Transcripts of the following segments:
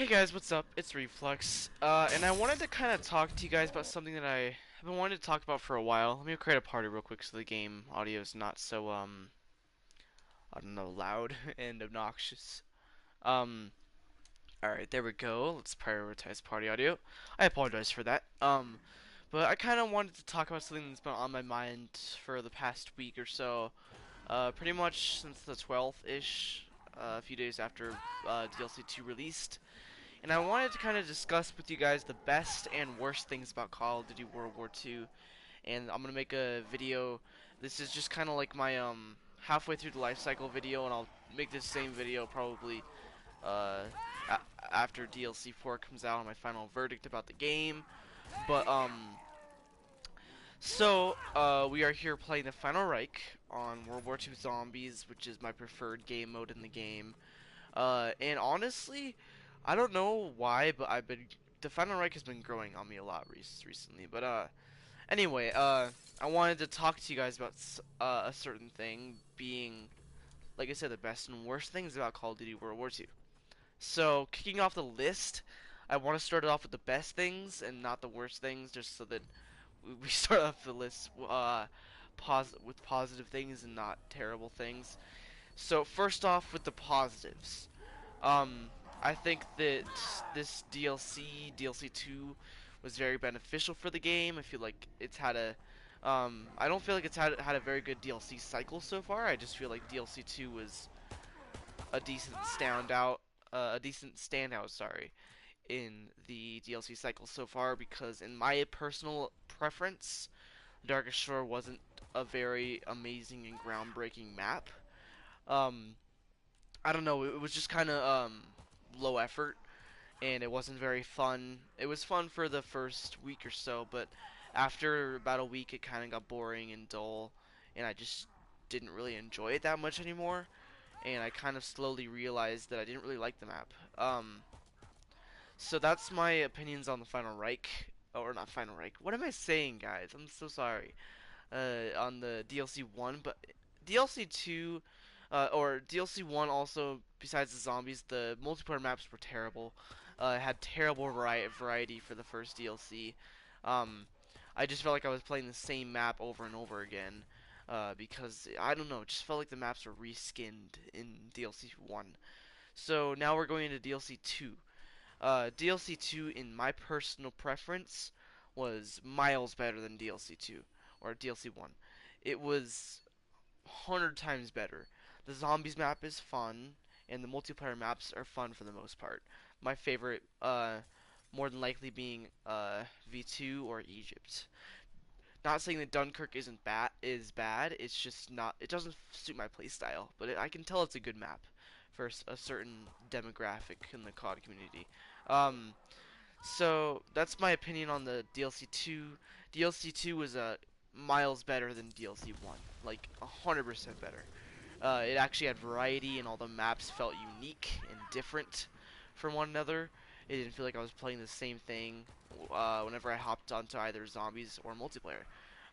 Hey guys, what's up? It's Reflex, and I wanted to kind of talk to you guys about something that I have been wanting to talk about for a while. Let me create a party real quick so the game audio is not so, I don't know, loud and obnoxious. Um, alright, there we go. Let's prioritize party audio. I apologize for that. But I kind of wanted to talk about something that's been on my mind for the past week or so. Pretty much since the 12th-ish, a few days after, DLC 2 released. And I wanted to kind of discuss with you guys the best and worst things about Call of Duty WW2. And I'm gonna make a video. This is just kind of like my halfway through the life cycle video, and I'll make this same video probably uh, after DLC 4 comes out, on my final verdict about the game. But we are here playing the Final Reich on World War II Zombies, which is my preferred game mode in the game. And honestly, I don't know why, but the Final Reich has been growing on me a lot recently. But anyway, I wanted to talk to you guys about a certain thing, being, like I said, the best and worst things about Call of Duty World War II. So, kicking off the list, I want to start it off with the best things and not the worst things, just so that we start off the list with positive things and not terrible things. So, first off with the positives. I think that this DLC 2, was very beneficial for the game. I feel like it's had I don't feel like it's had a very good DLC cycle so far. I just feel like DLC 2 was a decent standout, sorry, in the DLC cycle so far, because in my personal preference, Darkest Shore wasn't a very amazing and groundbreaking map. Um, I don't know, it was just kind of low effort, and it wasn't very fun. It was fun for the first week or so, but after about a week it kind of got boring and dull, and I just didn't really enjoy it that much anymore, and I kind of slowly realized that I didn't really like the map. So that's my opinions on the Final Reich, or not Final Reich. What am I saying, guys? I'm so sorry. On the DLC 1, but DLC 2, or DLC 1 also, besides the zombies, the multiplayer maps were terrible. It had terrible variety for the first DLC. Um, I just felt like I was playing the same map over and over again. Because, I don't know, it just felt like the maps were reskinned in DLC 1. So now we're going into DLC 2. DLC 2, in my personal preference, was miles better than DLC 2 or DLC 1. It was 100 times better. The zombies map is fun, and the multiplayer maps are fun for the most part. My favorite, more than likely being V2 or Egypt. Not saying that Dunkirk is bad. It's just not. It doesn't suit my playstyle, but I can tell it's a good map for a certain demographic in the COD community. Um, so that's my opinion on the DLC 2. DLC 2 was miles better than DLC 1, like 100% better. It actually had variety, and all the maps felt unique and different from one another. It didn't feel like I was playing the same thing whenever I hopped onto either zombies or multiplayer.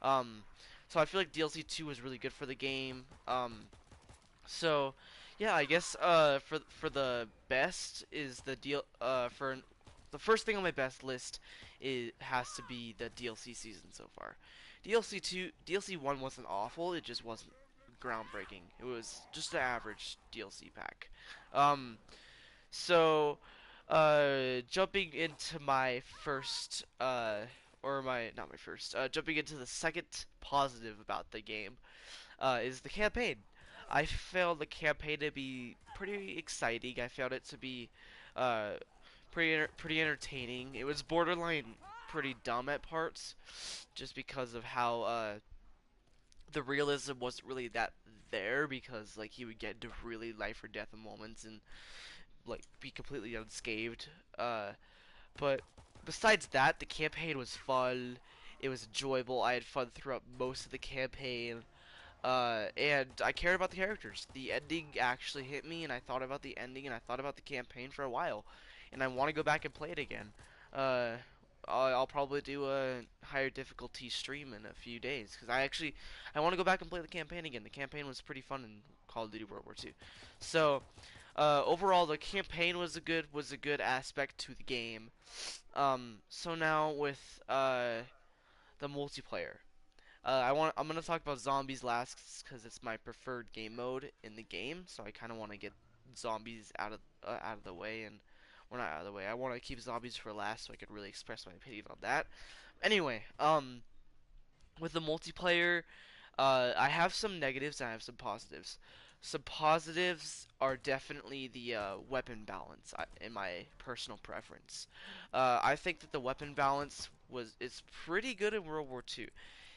Um, so I feel like DLC 2 was really good for the game. So yeah, I guess for the best is the deal for the first thing on my best list, it has to be the DLC season so far. DLC 1 wasn't awful, it just wasn't groundbreaking. It was just an average DLC pack. Um, so, jumping into my first, or my, not my first, jumping into the second positive about the game, is the campaign. I found the campaign to be pretty exciting. I found it to be, uh, pretty entertaining. It was borderline pretty dumb at parts, just because of how, the realism wasn't really that there, because, like, he would get into really life or death moments and like be completely unscathed. But besides that, the campaign was fun. It was enjoyable. I had fun throughout most of the campaign. And I cared about the characters. The ending actually hit me, and I thought about the ending, and I thought about the campaign for a while, and I want to go back and play it again. Uh, I'll probably do a higher difficulty stream in a few days, because I want to go back and play the campaign again. The campaign was pretty fun in Call of Duty World War II. So, Overall, the campaign was a good aspect to the game. So now with the multiplayer. I'm gonna talk about zombies last because it's my preferred game mode in the game. So I kind of want to get zombies out of the way, and well, not out of the way. I want to keep zombies for last so I could really express my opinion on that. Anyway, with the multiplayer, I have some negatives and I have some positives. Some positives are definitely the weapon balance, in my personal preference. I think that the weapon balance was is pretty good in World War II.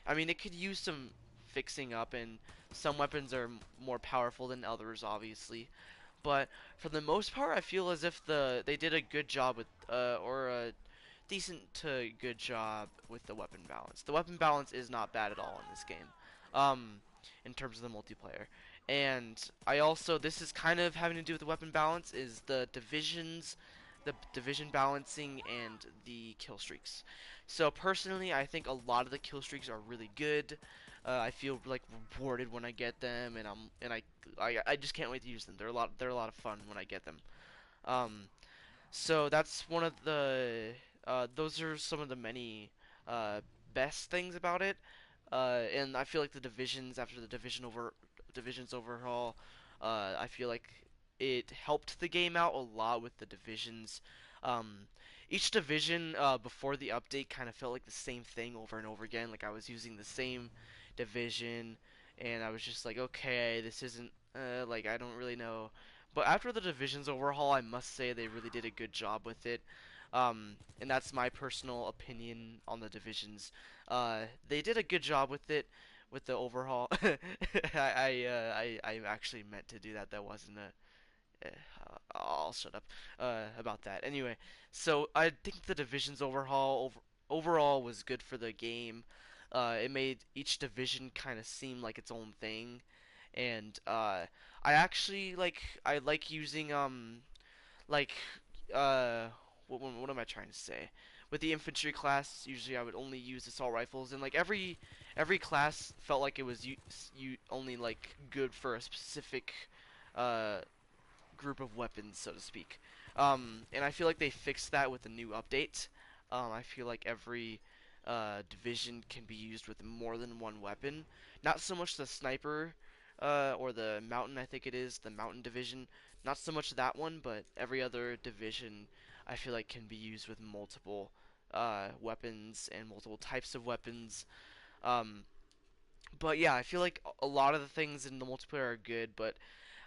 I mean, it could use some fixing up, and some weapons are more powerful than others, obviously. But for the most part, I feel as if they did a good job with or a decent to good job with the weapon balance. The weapon balance is not bad at all in this game, um, in terms of the multiplayer. And I also, this is kind of having to do with the weapon balance, is the division balancing and the kill streaks. So personally, I think a lot of the kill streaks are really good. I feel like rewarded when I get them, and I just can't wait to use them. They're a lot of fun when I get them. Um, so that's one of the those are some of the many uh, best things about it. And I feel like the divisions after the divisions overhaul, I feel like it helped the game out a lot with the divisions. Um, each division before the update kind of felt like the same thing over and over again. Like I was using the same division, and I was just like, okay, this isn't like I don't really know. But after the divisions overhaul, I must say they really did a good job with it. And that's my personal opinion on the divisions. They did a good job with it, with the overhaul. I actually meant to do that. That wasn't a. I'll shut up about that. Anyway, so I think the divisions overall was good for the game. It made each division kind of seem like its own thing, and I like using like uh what am I trying to say? With the infantry class, usually I would only use assault rifles, and like every class felt like it was you only like good for a specific uh group of weapons, so to speak. And I feel like they fixed that with the new update. I feel like every division can be used with more than one weapon. Not so much the sniper or the mountain, I think it is, the mountain division. Not so much that one, but every other division I feel like can be used with multiple weapons and multiple types of weapons. Um, but yeah, I feel like a lot of the things in the multiplayer are good, but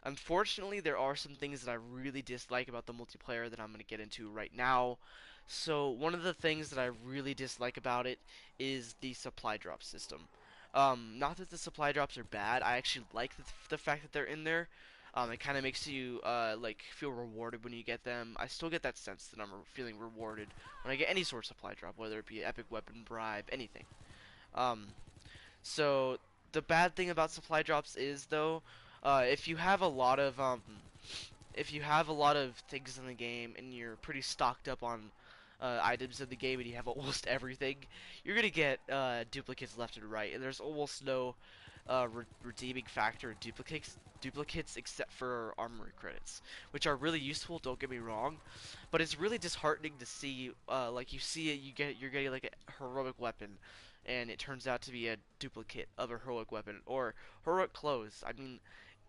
unfortunately, there are some things that I really dislike about the multiplayer that I'm going to get into right now. So, one of the things that I really dislike about it is the supply drop system. Not that the supply drops are bad, I actually like the fact that they're in there. It kind of makes you like feel rewarded when you get them. I still get that sense that I'm feeling rewarded when I get any sort of supply drop, whether it be epic weapon, bribe, anything. Um, so the bad thing about supply drops is though, if you have a lot of if you have a lot of things in the game and you're pretty stocked up on items in the game and you have almost everything, you're gonna get duplicates left and right, and there's almost no redeeming factor in duplicates except for armory credits, which are really useful. Don't get me wrong, but it's really disheartening to see like you see it, you're getting like a heroic weapon, and it turns out to be a duplicate of a heroic weapon or heroic clothes. I mean,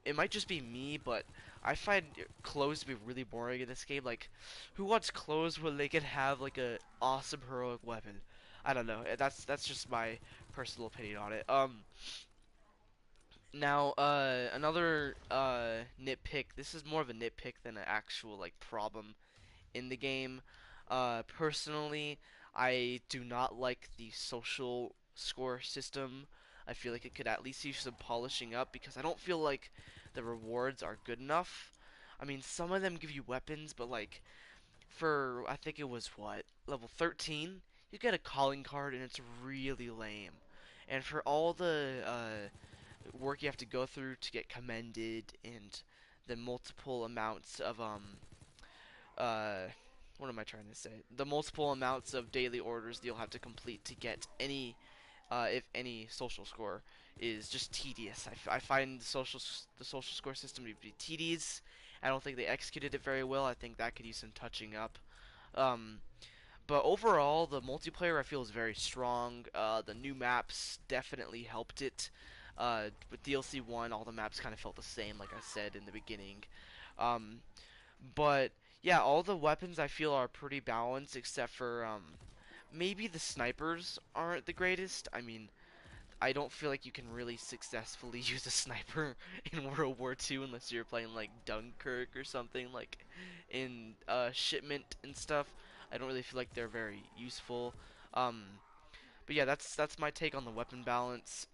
it might just be me, but I find clothes to be really boring in this game. Like, who wants clothes when they can have like a awesome heroic weapon? I don't know. That's just my personal opinion on it. Now, another nitpick. This is more of a nitpick than an actual like problem in the game. Personally, I do not like the social score system. I feel like it could at least use some polishing up because I don't feel like the rewards are good enough. I mean, some of them give you weapons, but like for I think it was what level 13, you get a calling card and it's really lame. And for all the work you have to go through to get commended and the multiple amounts of uh what am I trying to say? The multiple amounts of daily orders that you'll have to complete to get any if any social score is just tedious. I find the social score system to be tedious, I don't think they executed it very well. I think that could use some touching up. Um, but overall, the multiplayer I feel is very strong. The new maps definitely helped it. With DLC 1, all the maps kind of felt the same, like I said in the beginning. Um, but yeah, all the weapons I feel are pretty balanced, except for maybe the snipers aren't the greatest. I mean, I don't feel like you can really successfully use a sniper in World War II unless you're playing like Dunkirk or something like in Shipment and stuff. I don't really feel like they're very useful. Um, but yeah, that's my take on the weapon balance.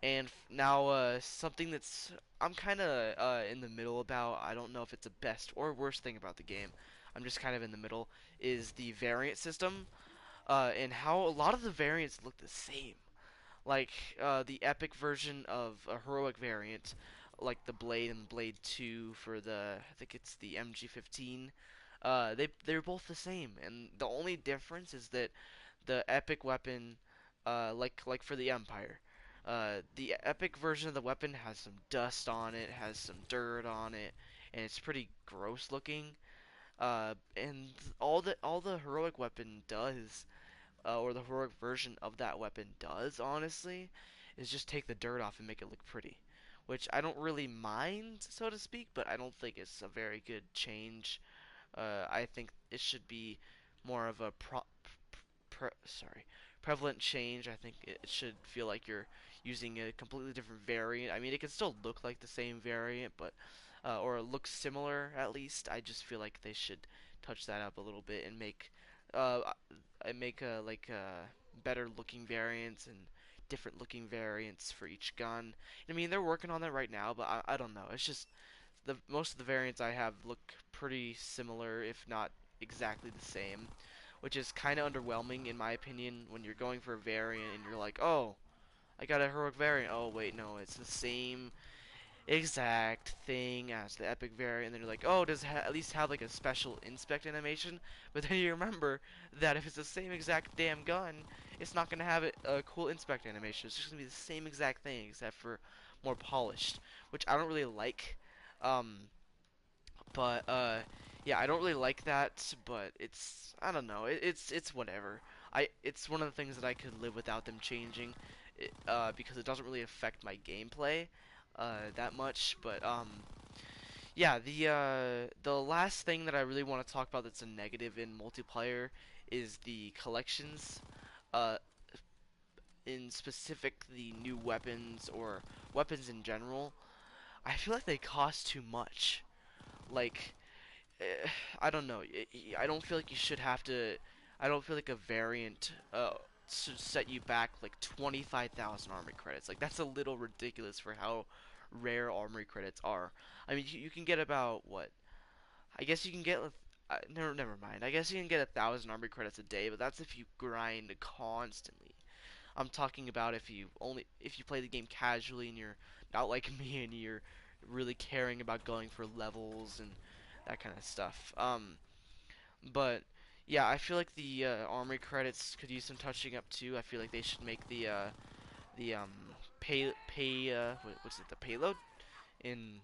And now something that's I'm kind of in the middle about. I don't know if it's the best or worst thing about the game. I'm just kind of in the middle. Is the variant system and how a lot of the variants look the same, like the epic version of a heroic variant, like the Blade and Blade 2 for the I think it's the MG15. They're both the same, and the only difference is that the epic weapon, like for the Empire, the epic version of the weapon has some dust on it, has some dirt on it, and it's pretty gross looking. And all the heroic weapon does or the heroic version of that weapon does, honestly, is just take the dirt off and make it look pretty. Which I don't really mind, so to speak, but I don't think it's a very good change. I think it should be more of a prevalent change. I think it should feel like you're using a completely different variant. I mean, it can still look like the same variant, but or look similar at least. I just feel like they should touch that up a little bit uh, make better looking variants and different looking variants for each gun. I mean, they're working on that right now, but I don't know. It's just the most of the variants I have look pretty similar, if not exactly the same, which is kind of underwhelming in my opinion when you're going for a variant and you're like, oh, I got a heroic variant. Oh wait, no, it's the same exact thing as the epic variant. And then you're like, oh, does it at least have like a special inspect animation? But then you remember that if it's the same exact damn gun, it's not gonna have a cool inspect animation. It's just gonna be the same exact thing except for more polished, which I don't really like. Um, but yeah, I don't really like that. But I don't know. It's whatever. It's one of the things that I could live without them changing, because it doesn't really affect my gameplay that much. But yeah, the last thing that I really want to talk about that's a negative in multiplayer is the collections. Uh, in specific, the new weapons or weapons in general. I feel like they cost too much. Like, I don't know. I don't feel like you should have to. I don't feel like a variant should set you back like 25,000 armory credits. Like that's a little ridiculous for how rare armory credits are. I mean, you can get about what? I guess you can get. Never mind. I guess you can get 1,000 armory credits a day, but that's if you grind constantly. I'm talking about if you play the game casually and you're not like me and you're really caring about going for levels and that kind of stuff. But yeah, I feel like the armory credits could use some touching up too. I feel like they should make the what's it, the payload in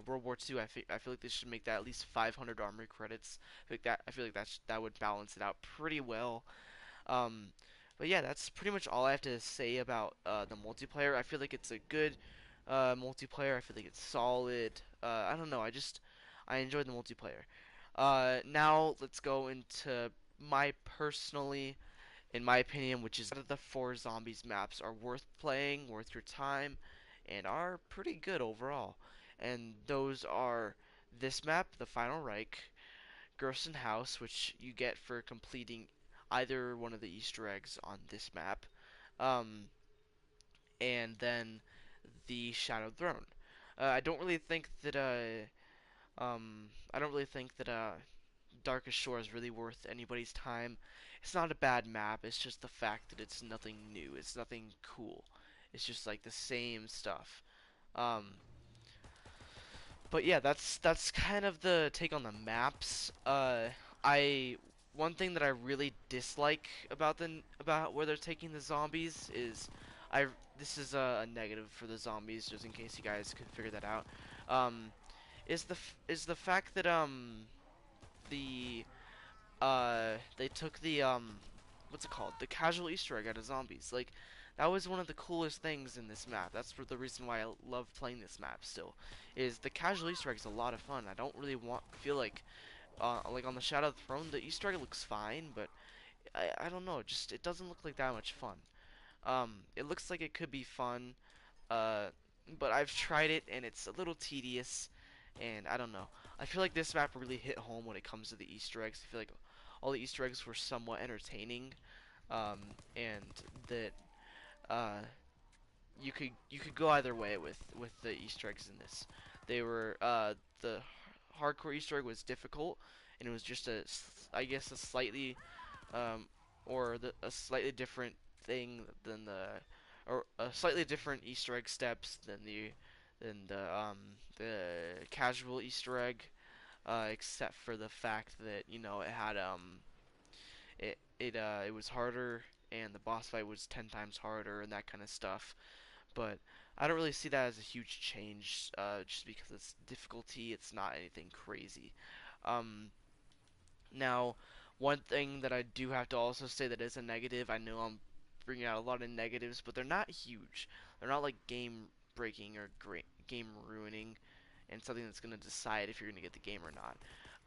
World War II. I feel like they should make that at least 500 armory credits. I feel like that would balance it out pretty well. Um, but yeah, that's pretty much all I have to say about the multiplayer. I feel like it's a good multiplayer. I feel like it's solid. I don't know. I enjoyed the multiplayer. Now let's go into my personally, in my opinion, which is that the four zombies maps are worth playing, worth your time, and are pretty good overall. And those are this map, the Final Reich, Gerson House, which you get for completing either one of the Easter eggs on this map, um, and then the Shadowed Throne. I don't really think that Darkest Shore is really worth anybody's time. It's not a bad map. It's just the fact that it's nothing new. It's nothing cool. It's just like the same stuff. Um, but yeah, that's kind of the take on the maps. I One thing that I really dislike about where they're taking the zombies is this is a negative for the zombies, just in case you guys could figure that out. Um, is the fact that the they took the what's it called, the casual Easter egg out of zombies. Like that was one of the coolest things in this map. That's for the reason why I love playing this map still. Is the casual Easter egg is a lot of fun. I don't really feel like on the Shadow of the Throne the Easter egg looks fine, but I don't know, just it doesn't look like that much fun. It looks like it could be fun, uh, but I've tried it and it's a little tedious, and I don't know. I feel like this map really hit home when it comes to the Easter eggs. I feel like all the Easter eggs were somewhat entertaining, and that uh, you could go either way with the Easter eggs in this. They were the hardcore Easter egg was difficult, and it was just I guess a slightly um, a slightly different thing than or a slightly different Easter egg steps than the casual Easter egg, except for the fact that it had it was harder and the boss fight was 10 times harder and that kind of stuff. But I don't really see that as a huge change, just because it's difficulty. It's not anything crazy. Um, Now, one thing that I do have to also say that is a negative, I know I'm bringing out a lot of negatives, but they're not huge. They're not like game breaking or game ruining and something that's going to decide if you're going to get the game or not.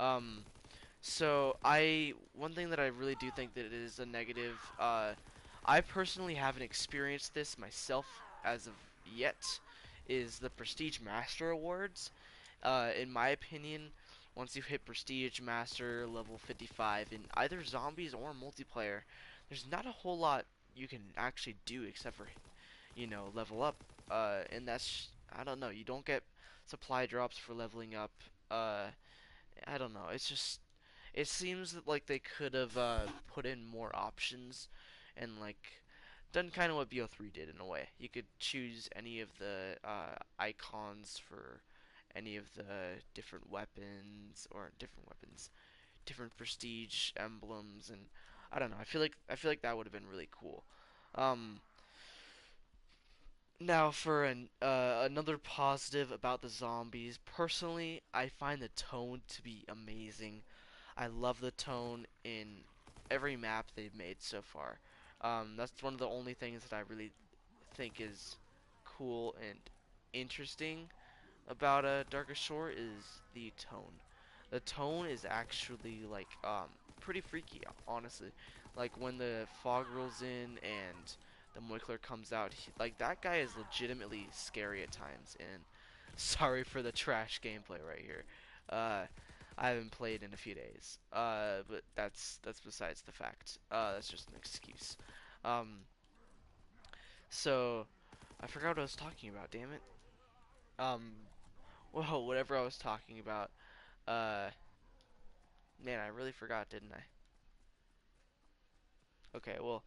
Um, one thing that I really do think that it is a negative, I personally haven't experienced this myself as of yet, is the Prestige Master Awards. In my opinion, once you hit Prestige Master level 55 in either zombies or multiplayer, there's not a whole lot you can actually do except for, level up. And that's, I don't know, you don't get supply drops for leveling up. Uh, I don't know, it's just, it seems like they could have put in more options and like done kind of what BO3 did in a way. You could choose any of the icons for any of the different prestige emblems, and I don't know. I feel like that would have been really cool. Um, Now for another positive about the zombies. Personally, I find the tone to be amazing. I love the tone in every map they've made so far. That's one of the only things that I really think is cool and interesting about Darkest Shore is the tone. The tone is actually like pretty freaky, honestly. Like when the fog rolls in and the Moikler comes out, like that guy is legitimately scary at times. And sorry for the trash gameplay right here. Uh, I haven't played in a few days. But that's besides the fact. That's just an excuse. Um, so I forgot what I was talking about. Damn it. Um, well, whatever I was talking about. Uh, Man, I really forgot, didn't I? Okay, well,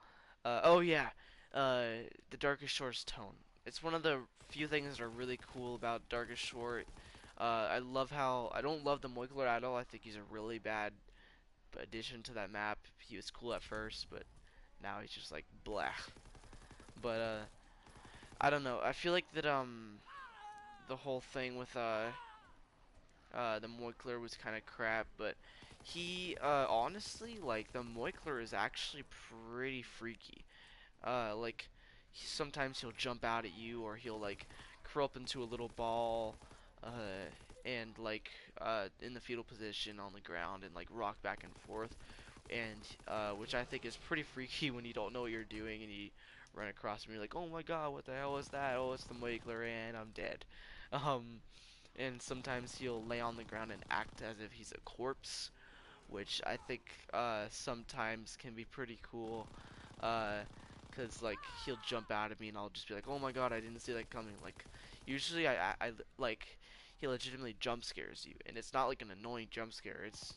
oh yeah, the Darkest Shore's tone. It's one of the few things that are really cool about Darkest Shore. I love how I don't love the Moikler at all. I think he's a really bad addition to that map. He was cool at first, but now he's just like blah. But I don't know. I feel like that the whole thing with the Moikler was kind of crap, but he honestly, like, the Moikler is actually pretty freaky. Like, sometimes he'll jump out at you, or he'll like curl up into a little ball, and like in the fetal position on the ground and like rock back and forth, and which I think is pretty freaky when you don't know what you're doing and you run across him. You're like, oh my god, what the hell is that? Oh, it's the Moikler, and I'm dead. Um, and sometimes he'll lay on the ground and act as if he's a corpse, which I think sometimes can be pretty cool. Cause like he'll jump out at me and I'll just be like, oh my god, I didn't see that coming. Like usually like he legitimately jump scares you, and it's not like an annoying jump scare. It's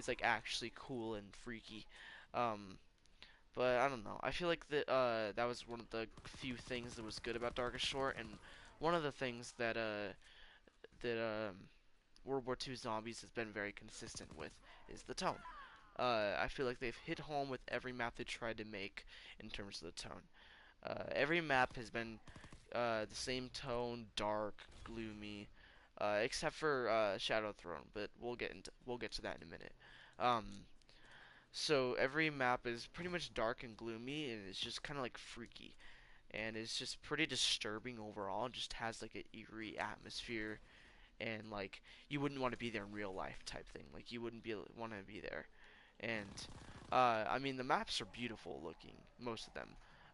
like actually cool and freaky. Um, but I don't know. I feel like that was one of the few things that was good about Darkest Shore, and one of the things that World War II Zombies has been very consistent with is the tone. I feel like they've hit home with every map they tried to make in terms of the tone. Every map has been the same tone, dark, gloomy. except for Shadow Throne, but we'll get to that in a minute. Um, so every map is pretty much dark and gloomy, and it's just kind of like freaky, and it's just pretty disturbing overall. It just has like an eerie atmosphere, and like you wouldn't want to be there in real life type thing. Like you wouldn't be want to be there. And I mean the maps are beautiful looking, most of them.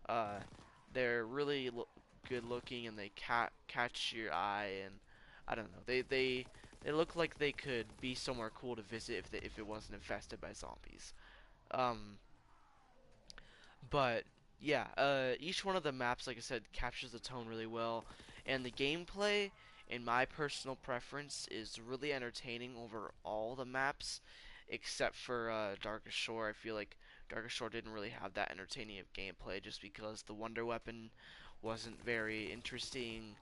Uh, they're really good looking, and they catch your eye, and I don't know. They look like they could be somewhere cool to visit if it wasn't infested by zombies. Um, but yeah, each one of the maps, like I said, captures the tone really well, and the gameplay, in my personal preference, is really entertaining over all the maps, except for Darkest Shore. I feel like Darkest Shore didn't really have that entertaining of gameplay, just because the Wonder Weapon wasn't very interesting,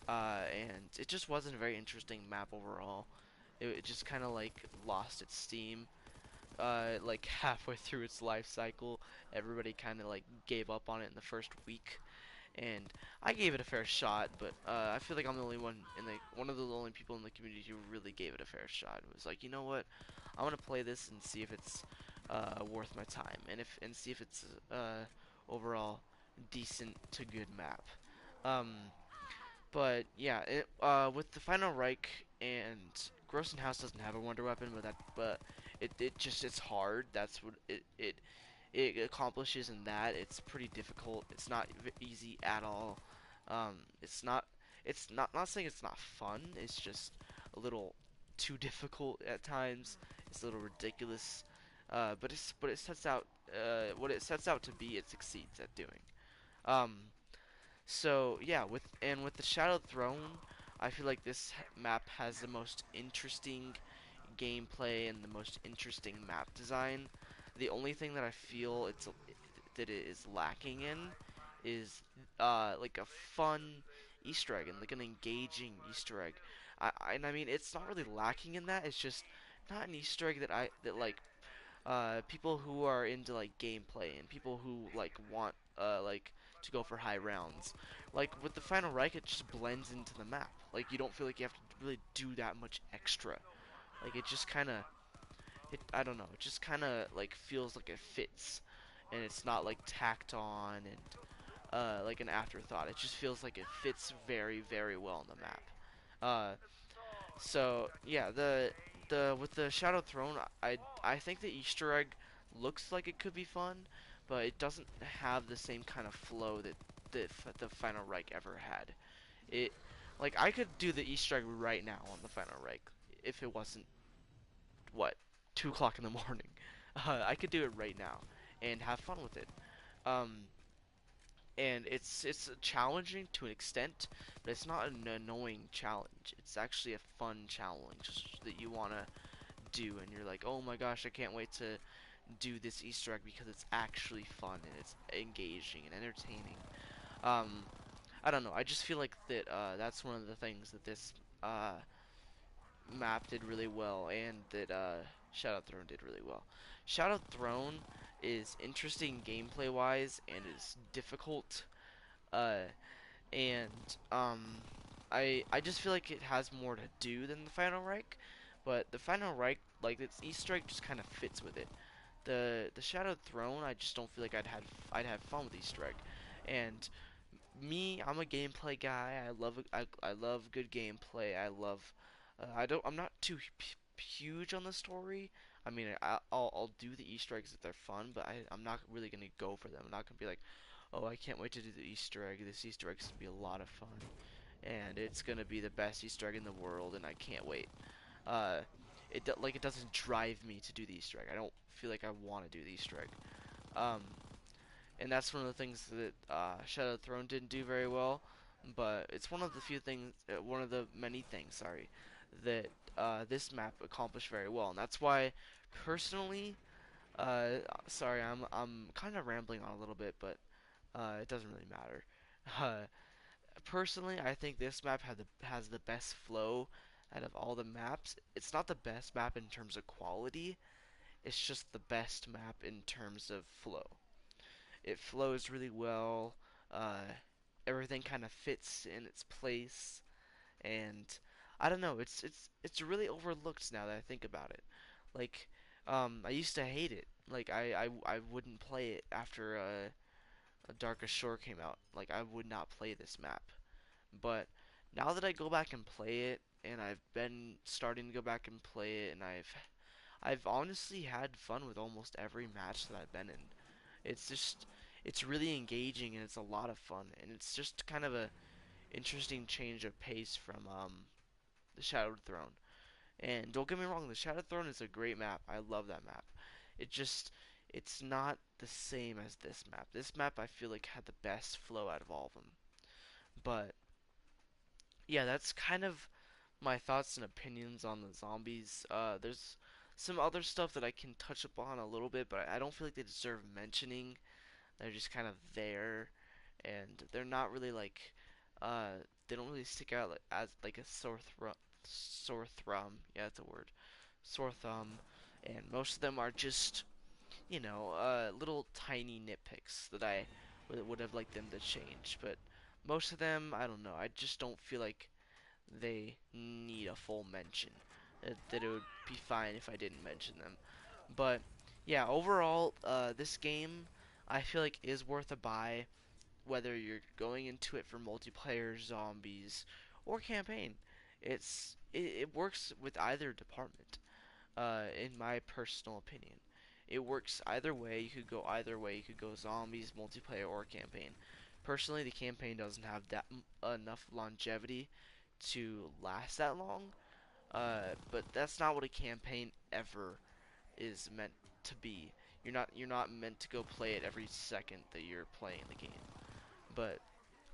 and it just wasn't a very interesting map overall. It just kind of like lost its steam like halfway through its life cycle. Everybody kind of like gave up on it in the first week, and I gave it a fair shot, but I feel like I'm the only one of the only people in the community who really gave it a fair shot. It was like, you know what, I want to play this and see if it's worth my time, and see if it's overall decent to good map. Um, but yeah, with the Final Reich and Grossen House doesn't have a wonder weapon, but it just it's hard. That's what it accomplishes in that. It's pretty difficult. It's not easy at all. It's not not saying it's not fun. It's just a little too difficult at times. It's a little ridiculous. But it sets out what it sets out to be. It succeeds at doing. Um, so yeah, with the Shadowed Throne, I feel like this map has the most interesting gameplay and the most interesting map design. The only thing that I feel that it is lacking in is like a fun Easter egg and like an engaging Easter egg. And I mean it's not really lacking in that. It's just not an Easter egg that like people who are into like gameplay and people who like want like to go for high rounds. Like with the Final Reich, it just blends into the map. Like you don't feel like you have to really do that much extra. Like it just kind of I don't know. It just kind of like feels like it fits, and it's not like tacked on and like an afterthought. It just feels like it fits very well on the map. Uh, so yeah, the with the Shadow Throne, I think the Easter egg looks like it could be fun, but it doesn't have the same kind of flow that the Final Reich ever had. It like I could do the Easter egg right now on the Final Reich if it wasn't what 2 o'clock in the morning. I could do it right now and have fun with it. Um, and it's challenging to an extent, but it's not an annoying challenge. It's actually a fun challenge that you wanna do, and you're like, oh my gosh, I can't wait to do this Easter egg because it's actually fun and it's engaging and entertaining. Um, I don't know. I just feel like that that's one of the things that this uh, map did really well, and that Shadow Throne did really well. Shadow Throne is interesting gameplay wise and is difficult. Uh, and I just feel like it has more to do than the Final Reich, but the Final Reich, like its Easter egg, just kind of fits with it. The Shadowed Throne, I just don't feel like I'd have fun with Easter egg, and me, I'm a gameplay guy. I love good gameplay. I'm not too huge on the story. I mean, I'll do the Easter eggs if they're fun, but I'm not really gonna go for them. I'm not gonna be like, oh, I can't wait to do the Easter egg. This Easter egg's gonna be a lot of fun, and it's gonna be the best Easter egg in the world, and I can't wait. Uh, like it doesn't drive me to do the Easter egg. I don't feel like I want to do the Easter egg. Um, and that's one of the things that Shadow Throne didn't do very well. But it's one of the few things, one of the many things, sorry, that this map accomplished very well, and that's why, personally, sorry, I'm kind of rambling on a little bit, but it doesn't really matter. Uh, Personally, I think this map has the best flow out of all the maps. It's not the best map in terms of quality. It's just the best map in terms of flow. It flows really well. Uh, Everything kind of fits in its place, and I don't know. It's really overlooked now that I think about it. Like, I used to hate it. Like, I wouldn't play it after a Darkest Shore came out. Like, I would not play this map. But now that I go back and play it, and I've been starting to go back and play it, and I've honestly had fun with almost every match that I've been in. It's just it's really engaging and it's a lot of fun, and it's just kind of a interesting change of pace from the Shadowed Throne. And don't get me wrong, the Shadowed Throne is a great map. I love that map. It just it's not the same as this map. This map I feel like had the best flow out of all of them. But yeah, that's kind of my thoughts and opinions on the zombies. There's some other stuff that I can touch upon a little bit, but I don't feel like they deserve mentioning. They're just kind of there, and they're not really like, uh, they don't really stick out like, as like a sore thumb. Yeah, that's a word. Sore thumb, and most of them are just, little tiny nitpicks that I would have liked them to change. But most of them, I don't know. I just don't feel like they need a full mention. That it would be fine if I didn't mention them. But yeah, overall, this game I feel like is worth a buy, whether you're going into it for multiplayer, zombies, or campaign. It works with either department, in my personal opinion. It works either way. You could go either way. You could go zombies, multiplayer, or campaign. Personally, the campaign doesn't have that enough longevity to last that long. But that's not what a campaign ever is meant to be. You're not meant to go play it every second that you're playing the game. But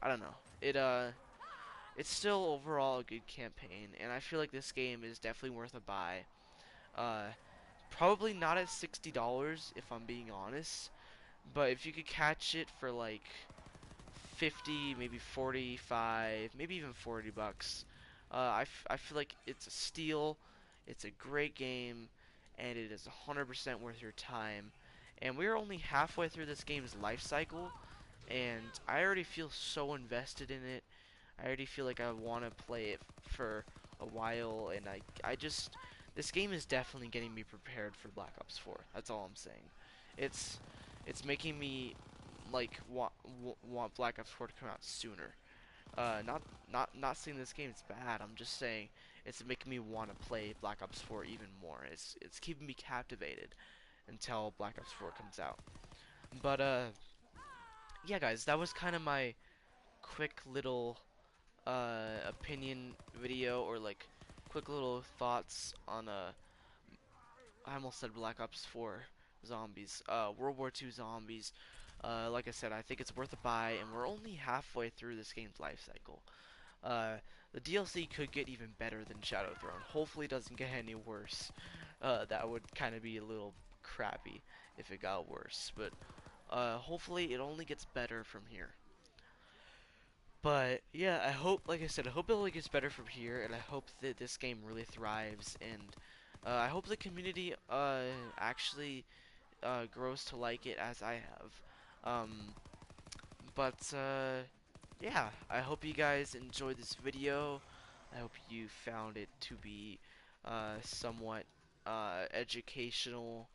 I don't know. It's still overall a good campaign, and I feel like this game is definitely worth a buy. Uh, Probably not at $60 if I'm being honest, but if you could catch it for like 50, maybe 45, maybe even $40. I feel like it's a steal. It's a great game, and it is 100% worth your time. And we're only halfway through this game's life cycle, and I already feel so invested in it. I already feel like I want to play it for a while, and I just this game is definitely getting me prepared for Black Ops 4. That's all I'm saying. It's it's making me like want Black Ops 4 to come out sooner. Not saying this game is bad. I'm just saying it's making me want to play Black Ops 4 even more. It's keeping me captivated until Black Ops 4 comes out. But yeah, guys, that was kind of my quick little opinion video, or like quick little thoughts on I almost said Black Ops 4 zombies, World War II zombies. Like I said, I think it's worth a buy, and we're only halfway through this game's life cycle. Uh, the DLC could get even better than Shadow Throne. Hopefully, it doesn't get any worse. That would kind of be a little crappy if it got worse, but hopefully, it only gets better from here. But yeah, I hope, like I said, I hope it only gets better from here, and I hope that this game really thrives, and I hope the community actually grows to like it as I have. Um, but yeah, I hope you guys enjoyed this video. I hope you found it to be somewhat educational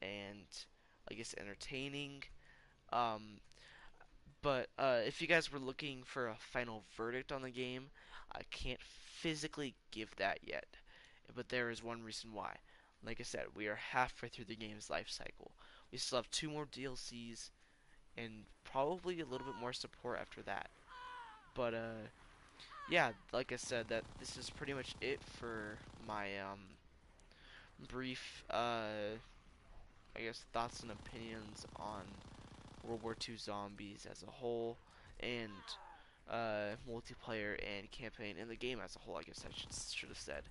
and, I guess, entertaining. Um, but if you guys were looking for a final verdict on the game, I can't physically give that yet. But there is one reason why. Like I said, we are halfway through the game's life cycle. We still have two more DLCs and probably a little bit more support after that. But yeah, like I said, that this is pretty much it for my brief I guess thoughts and opinions on World War II zombies as a whole, and multiplayer and campaign, and the game as a whole, I guess I should have said.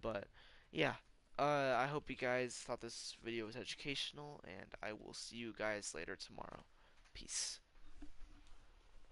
But yeah, I hope you guys thought this video was educational, and I will see you guys later tomorrow. Peace.